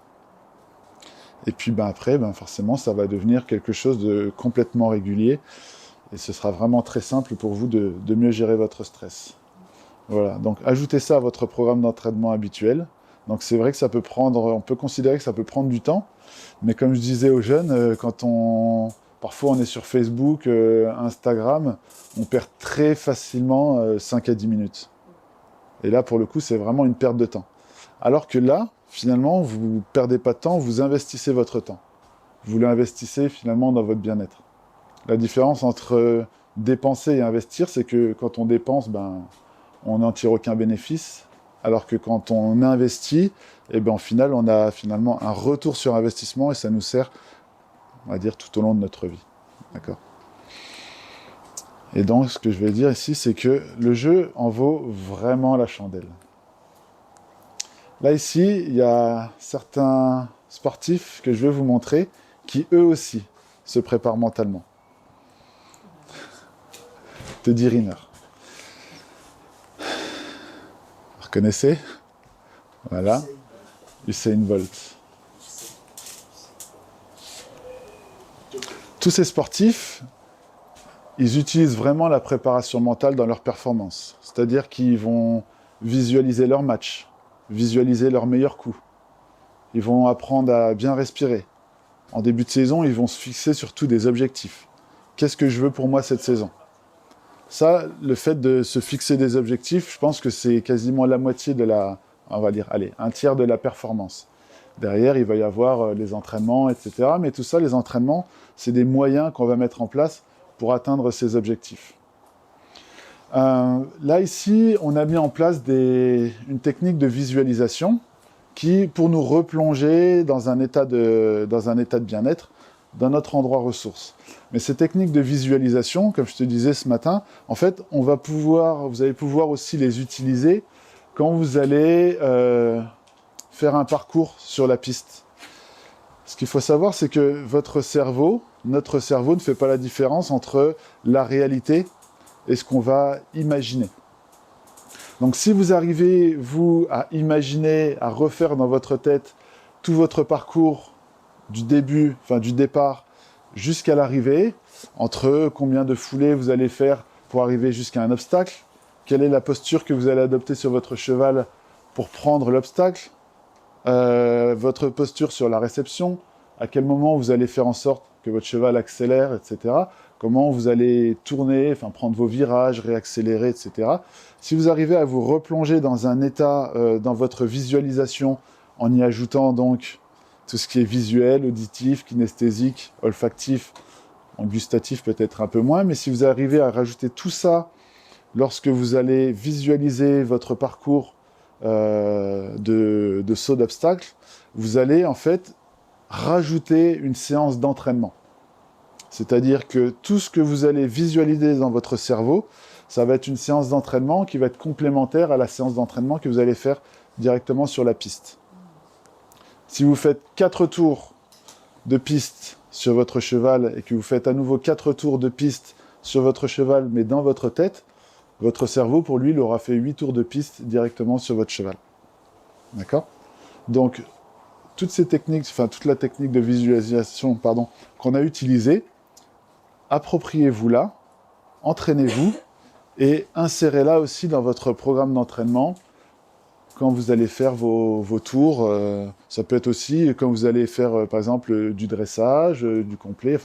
Et puis après, forcément, ça va devenir quelque chose de complètement régulier. Et ce sera vraiment très simple pour vous de mieux gérer votre stress. Voilà, donc ajoutez ça à votre programme d'entraînement habituel. Donc c'est vrai que on peut considérer que ça peut prendre du temps. Mais comme je disais aux jeunes, parfois on est sur Facebook, Instagram, on perd très facilement 5 à 10 minutes. Et là, pour le coup, c'est vraiment une perte de temps. Alors que là, finalement, vous ne perdez pas de temps, vous investissez votre temps. Vous l'investissez finalement dans votre bien-être. La différence entre dépenser et investir, c'est que quand on dépense, on n'en tire aucun bénéfice, alors que quand on investit, au final, on a finalement un retour sur investissement et ça nous sert, on va dire, tout au long de notre vie. D'accord ? Et donc, ce que je vais dire ici, c'est que le jeu en vaut vraiment la chandelle. Là, ici, il y a certains sportifs que je vais vous montrer qui, eux aussi, se préparent mentalement. Teddy Riner. Vous reconnaissez? Voilà. Usain Bolt. Tous ces sportifs, ils utilisent vraiment la préparation mentale dans leur performance. C'est-à-dire qu'ils vont visualiser leur match, visualiser leur meilleur coup. Ils vont apprendre à bien respirer. En début de saison, ils vont se fixer surtout des objectifs. Qu'est-ce que je veux pour moi cette saison? Ça, le fait de se fixer des objectifs, je pense que c'est quasiment la moitié de la, on va dire, allez, un tiers de la performance. Derrière, il va y avoir les entraînements, etc. Mais tout ça, les entraînements, c'est des moyens qu'on va mettre en place pour atteindre ces objectifs. Là, ici, on a mis en place une technique de visualisation qui, pour nous replonger dans un état de bien-être, dans notre endroit ressource. Mais ces techniques de visualisation, comme je te disais ce matin, en fait, vous allez pouvoir aussi les utiliser quand vous allez faire un parcours sur la piste. Ce qu'il faut savoir, c'est que notre cerveau ne fait pas la différence entre la réalité et ce qu'on va imaginer. Donc si vous arrivez, vous, à imaginer, à refaire dans votre tête tout votre parcours du départ jusqu'à l'arrivée, entre combien de foulées vous allez faire pour arriver jusqu'à un obstacle, quelle est la posture que vous allez adopter sur votre cheval pour prendre l'obstacle, votre posture sur la réception, à quel moment vous allez faire en sorte que votre cheval accélère, etc. Comment vous allez tourner, prendre vos virages, réaccélérer, etc. Si vous arrivez à vous replonger dans un état, dans votre visualisation, en y ajoutant donc tout ce qui est visuel, auditif, kinesthésique, olfactif, gustatif peut-être un peu moins, mais si vous arrivez à rajouter tout ça lorsque vous allez visualiser votre parcours de saut d'obstacle, vous allez en fait rajouter une séance d'entraînement. C'est-à-dire que tout ce que vous allez visualiser dans votre cerveau, ça va être une séance d'entraînement qui va être complémentaire à la séance d'entraînement que vous allez faire directement sur la piste. Si vous faites 4 tours de piste sur votre cheval et que vous faites à nouveau 4 tours de piste sur votre cheval, mais dans votre tête, votre cerveau, pour lui, il aura fait 8 tours de piste directement sur votre cheval. D'accord? Donc, toutes ces techniques, toute la technique de visualisation, qu'on a utilisée, appropriez-vous-la, entraînez-vous et insérez-la aussi dans votre programme d'entraînement quand vous allez faire vos tours. Ça peut être aussi quand vous allez faire, par exemple, du dressage, du complet,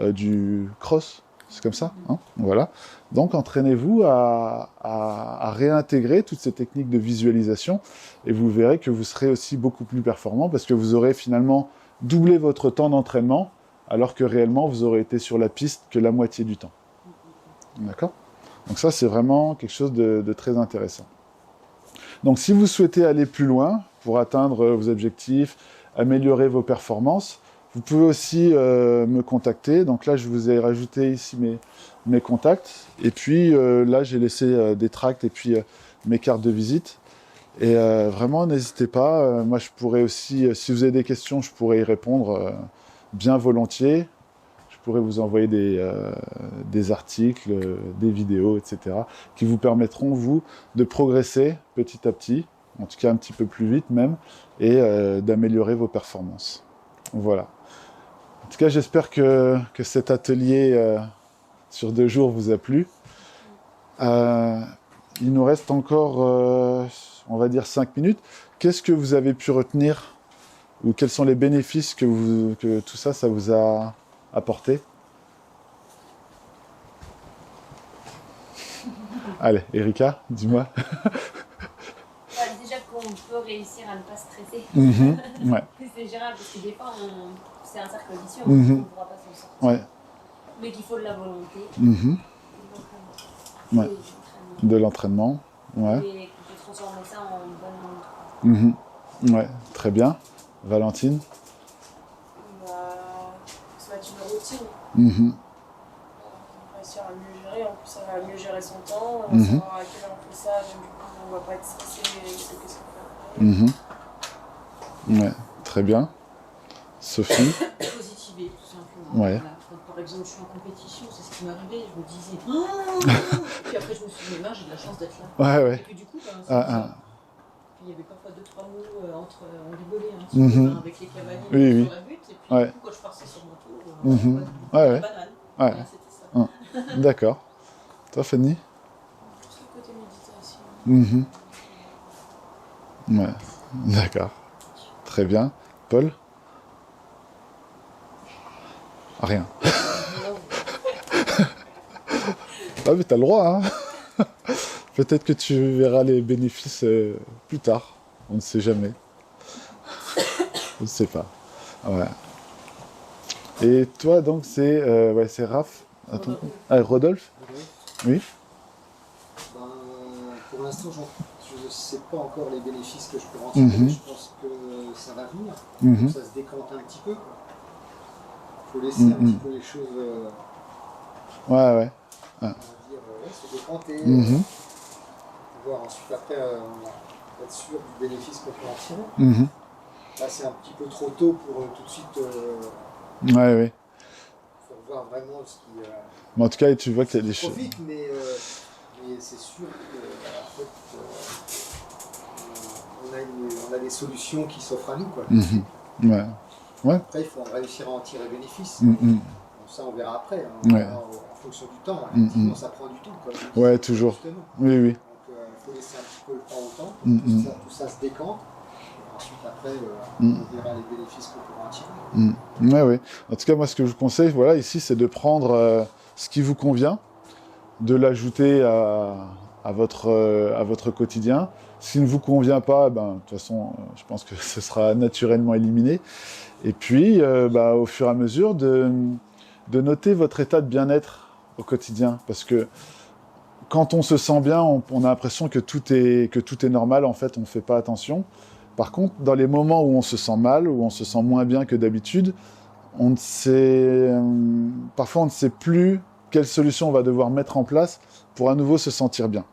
du cross. C'est comme ça, hein? Voilà. Donc, entraînez-vous à réintégrer toutes ces techniques de visualisation et vous verrez que vous serez aussi beaucoup plus performant parce que vous aurez finalement doublé votre temps d'entraînement alors que réellement, vous aurez été sur la piste que la moitié du temps. D'accord? Donc ça, c'est vraiment quelque chose de très intéressant. Donc, si vous souhaitez aller plus loin pour atteindre vos objectifs, améliorer vos performances, vous pouvez aussi me contacter. Donc là, je vous ai rajouté ici mes contacts. Et puis là, j'ai laissé des tracts et puis mes cartes de visite. Et vraiment, n'hésitez pas. Moi, je pourrais aussi, si vous avez des questions, je pourrais y répondre bien volontiers. Je pourrais vous envoyer des articles, des vidéos, etc. qui vous permettront, vous, de progresser petit à petit, en tout cas un petit peu plus vite même, et d'améliorer vos performances. Voilà. En tout cas, j'espère que cet atelier sur 2 jours vous a plu. Il nous reste encore, on va dire, 5 minutes. Qu'est-ce que vous avez pu retenir ou quels sont les bénéfices que tout ça vous a apporté? Allez, Erika, dis-moi. Déjà qu'on peut réussir à ne pas stresser. Ouais. C'est gérable parce que des fois, c'est un cercle vicieux, on Mhm. ne pourra pas s'en sortir. Ouais. Mais qu'il faut de la volonté. Ouais. De l'entraînement. Ouais. Et de transformer ça en bonne montre. Ouais, très bien. Valentine? Ça va être une routine. Réussir à mieux gérer, en plus ça va mieux gérer son temps, savoir à quelle heure on fait ça, donc du coup on va pas être stressé de qu'est-ce qu'on fait après. Ouais, très bien. Sophie. Positiver, tout simplement. Ouais. Voilà. Quand, par exemple, je suis en compétition, c'est ce qui m'arrivait, je me disais. Oh puis après, je me suis dit, mais mince, j'ai de la chance d'être là. Ouais, Et ouais. puis du coup, ben, Ah, ah. puis il y avait parfois 2-3 mots entre. On rigolait un petit Mhm. peu ben, avec les cavaliers Oui, oui. sur la butte. Et puis Ouais. du coup, quand je passais sur mon tour, Mhm. pas de Ouais, ouais. banane. Ouais. Voilà, c'était ça. D'accord. Toi, Fanny? Plus le côté méditation. Mhm. Ouais, d'accord. Très bien. Paul? Rien. Ah, mais t'as le droit, hein. Peut-être que tu verras les bénéfices plus tard. On ne sait jamais. Je ne sais pas. Ouais. Et toi, donc, c'est Raph. Attends. Ah, Rodolphe? Oui. Ben, pour l'instant, je ne sais pas encore les bénéfices que je peux en tirer, Mhm. mais je pense que ça va venir. Mhm. Ça se décante un petit peu. Il faut laisser un Mhm. petit peu les choses, Ouais, ouais. on va dire, se décanter, Mhm. voir ensuite après être sûr du bénéfice qu'on peut en tirer. Mhm. Là, c'est un petit peu trop tôt pour tout de suite. Ouais, ouais. Faut voir vraiment ce qui Mais en tout cas, tu vois qu'il y a des choses. profite, mais c'est sûr que en fait, on a des solutions qui s'offrent à nous, quoi. Mhm. Ouais. Après, il faut réussir à en tirer bénéfice. Mhm. Bon, ça, on verra après, hein. On verra en fonction du temps. Effectivement, ça prend du temps, comme je Ouais, disais, toujours. justement. Oui, oui. Donc, il faut laisser un petit peu le temps au temps, pour Mhm. que tout ça se décante. Et ensuite, après, Mhm. on verra les bénéfices qu'on pourra en tirer. Ouais, ouais. En tout cas, moi, ce que je vous conseille, voilà, ici, c'est de prendre ce qui vous convient, de l'ajouter à votre quotidien. Ce qui ne vous convient pas, ben, de toute façon, je pense que ce sera naturellement éliminé. Et puis, au fur et à mesure, de noter votre état de bien-être au quotidien. Parce que quand on se sent bien, on a l'impression que tout est normal. En fait, on ne fait pas attention. Par contre, dans les moments où on se sent mal, où on se sent moins bien que d'habitude, parfois on ne sait plus quelle solution on va devoir mettre en place pour à nouveau se sentir bien.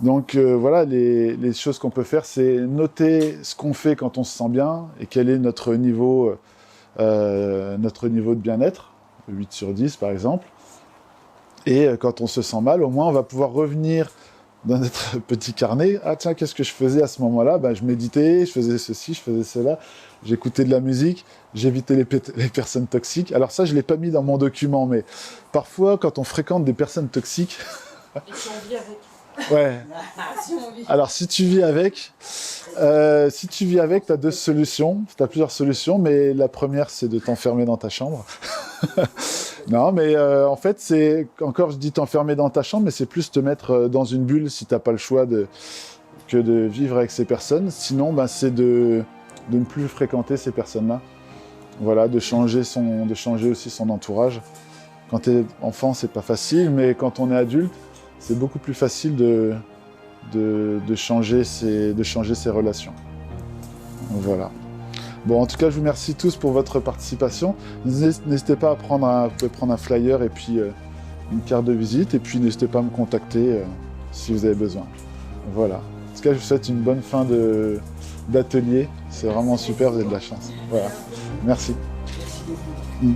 Donc voilà, les choses qu'on peut faire, c'est noter ce qu'on fait quand on se sent bien et quel est notre niveau de bien-être, 8 sur 10 par exemple. Et quand on se sent mal, au moins on va pouvoir revenir dans notre petit carnet. Ah tiens, qu'est-ce que je faisais à ce moment-là? Je méditais, je faisais ceci, je faisais cela, j'écoutais de la musique, j'évitais les personnes toxiques. Alors ça, je ne l'ai pas mis dans mon document, mais parfois, quand on fréquente des personnes toxiques... Et si on vit avec. Ouais. Si on vit. Alors si tu vis avec, tu as deux solutions, tu as plusieurs solutions, mais la première, c'est de t'enfermer dans ta chambre. Non, mais en fait, c'est encore, je dis t'enfermer dans ta chambre, mais c'est plus te mettre dans une bulle si t'as pas le choix que de vivre avec ces personnes. Sinon, c'est de ne plus fréquenter ces personnes-là. Voilà, de changer aussi son entourage. Quand t'es enfant, c'est pas facile, mais quand on est adulte, c'est beaucoup plus facile de changer ses relations. Voilà. Bon, en tout cas, je vous remercie tous pour votre participation. N'hésitez pas à prendre un flyer et puis une carte de visite. Et puis, n'hésitez pas à me contacter si vous avez besoin. Voilà. En tout cas, je vous souhaite une bonne fin d'atelier. C'est vraiment super, vous avez de la chance. Voilà. Merci. Merci beaucoup.